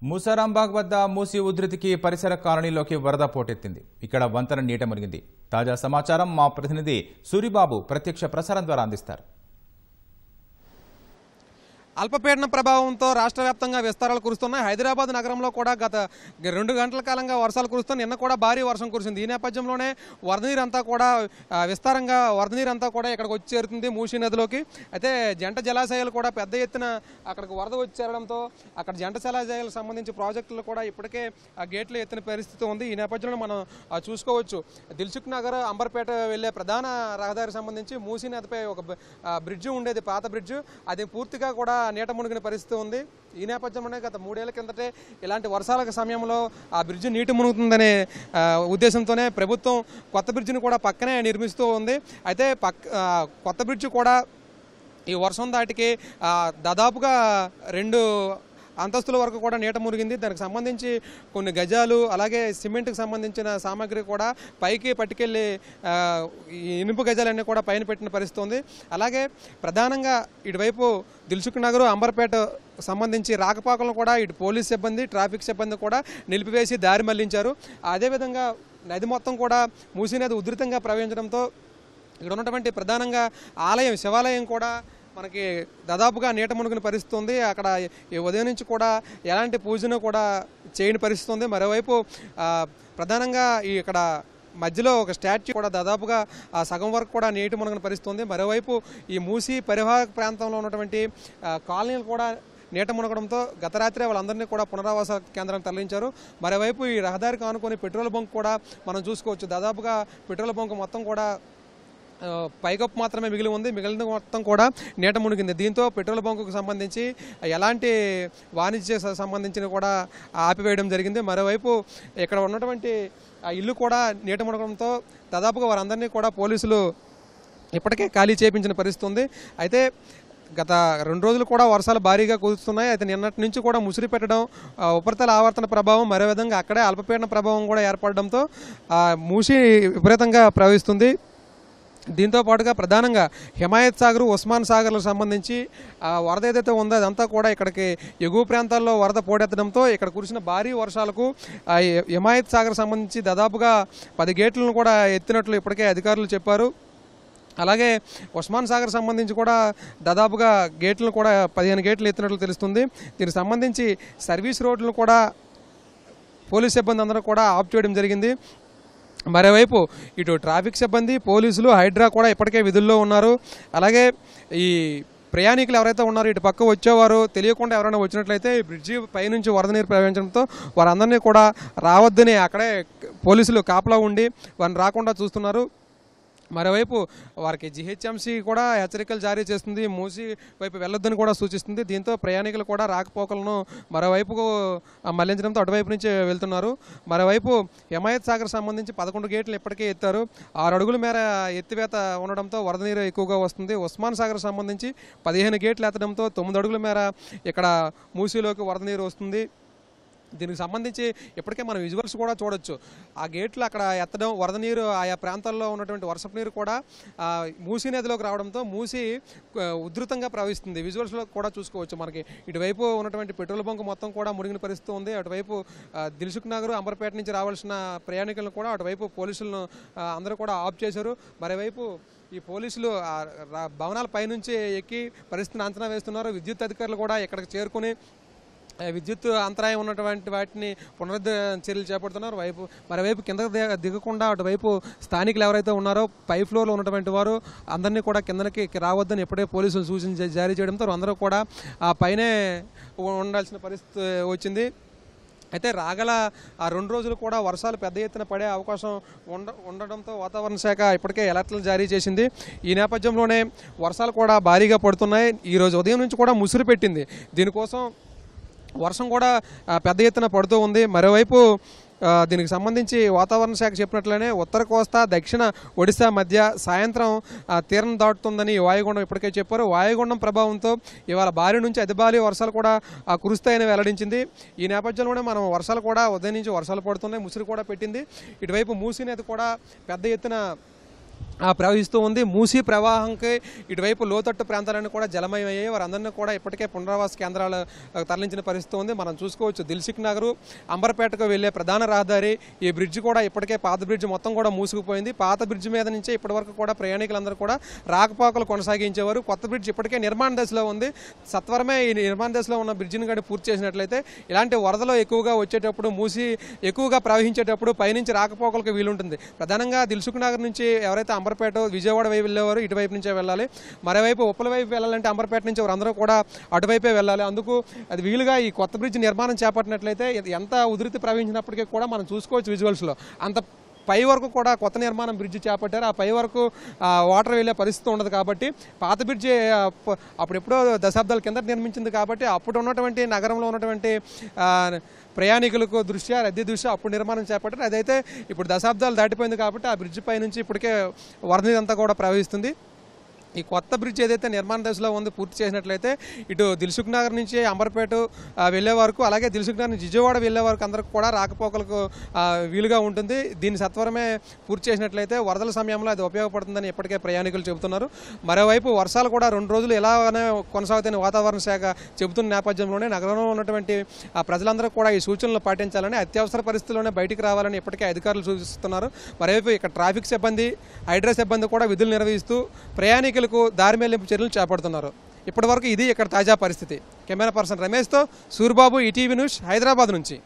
మూసారాంబాగ్ వద్ద మూసి ఉధృతికి పరిసర కాలనీలోకి వరద పోటెత్తింది. ఇక్కడ వంతెన నీట మునిగింది. తాజా సమాచారం మా ప్రతినిధి సూరిబాబు ప్రత్యక్ష ప్రసారం ద్వారా అందిస్తారు. అల్పపీడన ప్రభావంతో రాష్ట్ర వ్యాప్తంగా విస్తారాలు కురుస్తున్నాయి. హైదరాబాద్ నగరంలో కూడా గత 2 గంటల కాలంగా వర్షాలు కురుస్తున్నాయి. నిన్న కూడా భారీ వర్షం కురిసింది. ఈ నేపథ్యంలోనే వరద నీరంతా కూడా విస్తారంగా ఇక్కడికి వచ్చి చేరుతుంది మూసీ నదిలోకి. అయితే జంట జలాశయాలు కూడా పెద్ద ఎత్తున అక్కడికి వరద వచ్చి చేరడంతో అక్కడ జంట జలాశయాలకు సంబంధించి ప్రాజెక్టులు కూడా ఇప్పటికే గేట్లు ఎత్తిన పరిస్థితి ఉంది. ఈ నేపథ్యంలో మనం చూసుకోవచ్చు. దిల్సుఖ్ నగర్ అంబర్పేట వెళ్లే ప్రధాన రహదారికి సంబంధించి మూసీ నదిపై ఒక బ్రిడ్జ్ ఉండేది, పాత బ్రిడ్జ్. అది పూర్తిగా కూడా నీట మునిగిన పరిస్థితి ఉంది. ఈ నేపథ్యంలోనే గత 3 ఏళ్ల కిందటే ఇలాంటి వర్షాల సమయంలో ఆ బ్రిడ్జ్ నీటి మునుగుతుందనే ఉద్దేశంతోనే ప్రభుత్వం కొత్త బ్రిడ్జిని కూడా పక్కనే నిర్మిస్తూ ఉంది. అయితే కొత్త బ్రిడ్జ్ కూడా ఈ వర్షం దాటికి దాదాపుగా 2 అంతస్తుల వరకు కూడా నీట మునిగింది. దానికి సంబంధించి కొన్ని గజాలు అలాగే సిమెంట్కి సంబంధించిన సామాగ్రి కూడా పైకి పట్టుకెళ్ళి ఇనుప గజాలన్నీ కూడా పైన పెట్టిన పరిస్థితి ఉంది. అలాగే ప్రధానంగా ఇటువైపు దిల్సుఖ్ నగర్ అంబర్పేట సంబంధించి రాకపోకలను కూడా ఇటు పోలీస్ సిబ్బంది ట్రాఫిక్ సిబ్బంది కూడా నిలిపివేసి దారి మళ్లించారు. అదేవిధంగా నది మొత్తం కూడా మూసీ నది ఉధృతంగా ప్రవహించడంతో ఇక్కడ ఉన్నటువంటి ప్రధానంగా శివాలయం కూడా మనకి దాదాపుగా నీట మునిగిన పరిస్థితి ఉంది. అక్కడ ఈ ఉదయం నుంచి కూడా ఎలాంటి పూజను కూడా చేయని పరిస్థితి ఉంది. మరోవైపు ప్రధానంగా ఇక్కడ మధ్యలో ఒక స్టాచ్యూ కూడా దాదాపుగా సగం వరకు కూడా నీటి మునిగిన పరిస్థితి ఉంది. మరోవైపు ఈ మూసీ పరివాహక ప్రాంతంలో ఉన్నటువంటి కాలనీలు కూడా నీట మునగడంతో గత రాత్రి వాళ్ళందరినీ కూడా పునరావాస కేంద్రానికి తరలించారు. మరోవైపు ఈ రహదారికి ఆనుకొని పెట్రోల్ బంక్ కూడా మనం చూసుకోవచ్చు. దాదాపుగా పెట్రోల్ బంక్ మొత్తం కూడా పైకప్పు మాత్రమే మిగిలి ఉంది. మిగిలిన మొత్తం కూడా నీట మునిగింది. దీంతో పెట్రోల్ బంకుకు సంబంధించి ఎలాంటి వాణిజ్య సంబంధించిన కూడా ఆపివేయడం జరిగింది. మరోవైపు ఇక్కడ ఉన్నటువంటి ఇల్లు కూడా నీట మునగడంతో దాదాపుగా వారందరినీ కూడా పోలీసులు ఇప్పటికే ఖాళీ చేయించిన పరిస్థితి ఉంది. అయితే గత 2 రోజులు కూడా వర్షాలు భారీగా కురుస్తున్నాయి. అయితే నిన్నటి నుంచి కూడా ముసిరి పెట్టడం, ఉపరితల ఆవర్తన ప్రభావం, మరో విధంగా అక్కడే అల్పపీడన ప్రభావం కూడా ఏర్పడడంతో మూసీ విపరీతంగా ప్రవహిస్తుంది. దీంతో పాటుగా ప్రధానంగా హిమాయత్ సాగర్, ఉస్మాన్ సాగర్లకు సంబంధించి వరద ఏదైతే ఉందో అదంతా కూడా ఇక్కడికి ఎగువ ప్రాంతాల్లో వరద పోటెత్తడంతో ఇక్కడ కురిసిన భారీ వర్షాలకు హిమాయత్ సాగర్ సంబంధించి దాదాపుగా 10 గేట్లను కూడా ఎత్తినట్లు ఇప్పటికే అధికారులు చెప్పారు. అలాగే ఉస్మాన్ సాగర్ సంబంధించి కూడా దాదాపుగా గేట్లను కూడా 15 గేట్లు ఎత్తినట్లు తెలుస్తుంది. దీనికి సంబంధించి సర్వీస్ రోడ్లను కూడా పోలీస్ సిబ్బంది అందరూ కూడా ఆఫ్ చేయడం జరిగింది. మరోవైపు ఇటు ట్రాఫిక్ సిబ్బంది, పోలీసులు, హైడ్రా కూడా ఇప్పటికే విధుల్లో ఉన్నారు. అలాగే ఈ ప్రయాణికులు ఎవరైతే ఉన్నారో ఇటు పక్క వచ్చేవారు తెలియకుండా ఎవరైనా వచ్చినట్లయితే ఈ బ్రిడ్జి పైనుంచి వరద నీరు ప్రవహించడంతో వారందరినీ కూడా రావద్దని అక్కడే పోలీసులు కాపలా ఉండి వారిని రాకుండా చూస్తున్నారు. మరోవైపు వారికి జిహెచ్ఎంసీ కూడా హెచ్చరికలు జారీ చేస్తుంది. మూసీ వైపు వెళ్ళొద్దని కూడా సూచిస్తుంది. దీంతో ప్రయాణికులు కూడా రాకపోకలను మరోవైపుకు మళ్లించడంతో అటువైపు నుంచి వెళ్తున్నారు. మరోవైపు హిమాయత్ సాగర్ సంబంధించి 11 గేట్లు ఇప్పటికే ఎత్తారు. 6 అడుగుల మేర ఎత్తివేత ఉండడంతో వరద నీరు ఎక్కువగా వస్తుంది. ఉస్మాన్ సాగర్ సంబంధించి 15 గేట్లు ఎత్తడంతో 9 అడుగుల మేర ఇక్కడ మూసీలోకి వరద నీరు వస్తుంది. దీనికి సంబంధించి ఇప్పటికే మనం విజువల్స్ కూడా చూడొచ్చు. ఆ గేట్లు అక్కడ ఎత్తడం, వరద నీరు ఆయా ప్రాంతాల్లో ఉన్నటువంటి వర్షపు నీరు కూడా మూసీ నదిలోకి రావడంతో మూసీ ఉధృతంగా ప్రవహిస్తుంది. విజువల్స్లో కూడా చూసుకోవచ్చు. మనకి ఇటువైపు ఉన్నటువంటి పెట్రోల్ బంక్ మొత్తం కూడా మునిగిన పరిస్థితి ఉంది. అటువైపు దిల్సుఖ్ నగర్, అంబర్పేట నుంచి రావాల్సిన ప్రయాణికులను కూడా అటువైపు పోలీసులను అందరూ కూడా ఆఫ్ చేశారు. మరోవైపు ఈ పోలీసులు భవనాల పైనుంచి ఎక్కి పరిస్థితిని అంచనా వేస్తున్నారు. విద్యుత్ అధికారులు కూడా ఇక్కడికి చేరుకుని విద్యుత్ అంతరాయం ఉన్నటువంటి వాటిని పునరుద్ధరణ చర్యలు చేపడుతున్నారు. మరోవైపు కిందకు దిగకుండా అటువైపు స్థానికులు ఎవరైతే ఉన్నారో పై ఫ్లోర్లో ఉన్నటువంటి వారు అందరినీ కూడా కిందకి రావద్దని ఎప్పుడే పోలీసులు సూచన జారీ చేయడంతో అందరూ కూడా పైనే ఉండాల్సిన పరిస్థితి వచ్చింది. అయితే రాగల 2 రోజులు కూడా వర్షాలు పెద్ద ఎత్తున పడే అవకాశం ఉండడంతో వాతావరణ శాఖ ఇప్పటికే అలర్ట్లు జారీ చేసింది. ఈ నేపథ్యంలోనే వర్షాలు కూడా భారీగా పడుతున్నాయి. ఈరోజు ఉదయం నుంచి కూడా ముసురు పెట్టింది. దీనికోసం వర్షం కూడా పెద్ద ఎత్తున పడుతూ ఉంది. మరోవైపు దీనికి సంబంధించి వాతావరణ శాఖ చెప్పినట్లనే ఉత్తర కోస్తా, దక్షిణ ఒడిశా మధ్య సాయంత్రం తీరం దాటుతుందని వాయుగుండం ఇప్పటికే చెప్పారు. వాయుగుండం ప్రభావంతో ఇవాళ భారీ నుంచి అతి భారీ వర్షాలు కూడా కురుస్తాయని వెల్లడించింది. ఈ నేపథ్యంలోనే మనం వర్షాలు కూడా ఉదయం నుంచి వర్షాలు పడుతున్నాయి, ముసురు కూడా పెట్టింది. ఇటువైపు మూసీ నది కూడా పెద్ద ఎత్తున ప్రవహిస్తూ ఉంది. మూసీ ప్రవాహంకి ఇటువైపు లోతట్టు ప్రాంతాలన్నీ కూడా జలమయమయ్యాయి. వారందరినీ కూడా ఇప్పటికే పునరావాస కేంద్రాలు తరలించిన పరిస్థితి ఉంది. మనం చూసుకోవచ్చు దిల్సుఖ్ నగర్ అంబర్పేటకు వెళ్లే ప్రధాన రహదారి ఈ బ్రిడ్జ్ కూడా ఇప్పటికే పాత బ్రిడ్జ్ మొత్తం కూడా మూసుకుపోయింది. పాత బ్రిడ్జ్ మీద నుంచే ఇప్పటి వరకు కూడా ప్రయాణికులందరూ కూడా రాకపోకలు కొనసాగించేవారు. కొత్త బ్రిడ్జ్ ఇప్పటికే నిర్మాణ దశలో ఉంది. సత్వరమే ఈ నిర్మాణ దశలో ఉన్న బ్రిడ్జిని కానీ పూర్తి చేసినట్లయితే ఇలాంటి వరదలు ఎక్కువగా వచ్చేటప్పుడు మూసి ఎక్కువగా ప్రవహించేటప్పుడు పైనుంచి రాకపోకలకు వీలుంటుంది. ప్రధానంగా దిల్సుఖ్ నగర్ నుంచి ఎవరైతే అంబర్పేట విజయవాడ వైపు వెళ్ళేవారు ఇటువైపు నుంచే వెళ్ళాలి. మరోవైపు ఉప్పల వైపు వెళ్ళాలంటే అంబర్పేట నుంచి వారందరూ కూడా అటువైపే వెళ్ళాలి. అందుకు అది వీలుగా ఈ కొత్త బ్రిడ్జ్ నిర్మాణం చేపట్టినట్లయితే ఎంత ఉధృతి ప్రవహించినప్పటికీ కూడా మనం చూసుకోవచ్చు విజువల్స్లో అంత పై వరకు కూడా కొత్త నిర్మాణం బ్రిడ్జ్ చేపట్టారు. ఆ పై వరకు వాటర్ వెళ్ళే పరిస్థితి ఉండదు. కాబట్టి పాత బ్రిడ్జ్ అప్పుడెప్పుడో దశాబ్దాల కింద నిర్మించింది కాబట్టి అప్పుడు ఉన్నటువంటి నగరంలో ఉన్నటువంటి ప్రయాణికులకు దృష్ట్యా రద్దీ దృష్ట్యా అప్పుడు నిర్మాణం చేపట్టారు. అదైతే ఇప్పుడు దశాబ్దాలు దాటిపోయింది కాబట్టి ఆ బ్రిడ్జ్ పై నుంచి ఇప్పటికే వరద నీరు అంతా కూడా ప్రవహిస్తుంది. ఈ కొత్త బ్రిడ్జ్ ఏదైతే నిర్మాణ దశలో ఉంది పూర్తి చేసినట్లయితే ఇటు దిల్సుఖ్ నగర్ నుంచి అంబర్పేట వెళ్ళే వరకు అలాగే దిల్సుఖ్ నగర్ నుంచి విజయవాడ వెళ్ళే వరకు అందరికి కూడా రాకపోకలకు వీలుగా ఉంటుంది. దీన్ని సత్వరమే పూర్తి చేసినట్లయితే వరదల సమయంలో అది ఉపయోగపడుతుందని ఇప్పటికే ప్రయాణికులు చెబుతున్నారు. మరోవైపు వర్షాలు కూడా 2 రోజులు ఎలాగనే కొనసాగుతున్న వాతావరణ శాఖ చెబుతున్న నేపథ్యంలోనే నగరంలో ఉన్నటువంటి ప్రజలందరూ కూడా ఈ సూచనలు పాటించాలని అత్యవసర పరిస్థితుల్లోనే బయటికి రావాలని ఇప్పటికే అధికారులు సూచిస్తున్నారు. మరోవైపు ఇక్కడ ట్రాఫిక్ సిబ్బంది హైడ్రా సిబ్బంది కూడా విధులు నిర్వహిస్తూ ప్రయాణికులకు దారి మళ్లింపు చర్యలు చేపడుతున్నారు. ఇప్పటివరకు ఇది ఇక్కడ తాజా పరిస్థితి. కెమెరా పర్సన్ రమేష్తో సూరిబాబు, ఈటీవీ న్యూస్, హైదరాబాద్ నుంచి.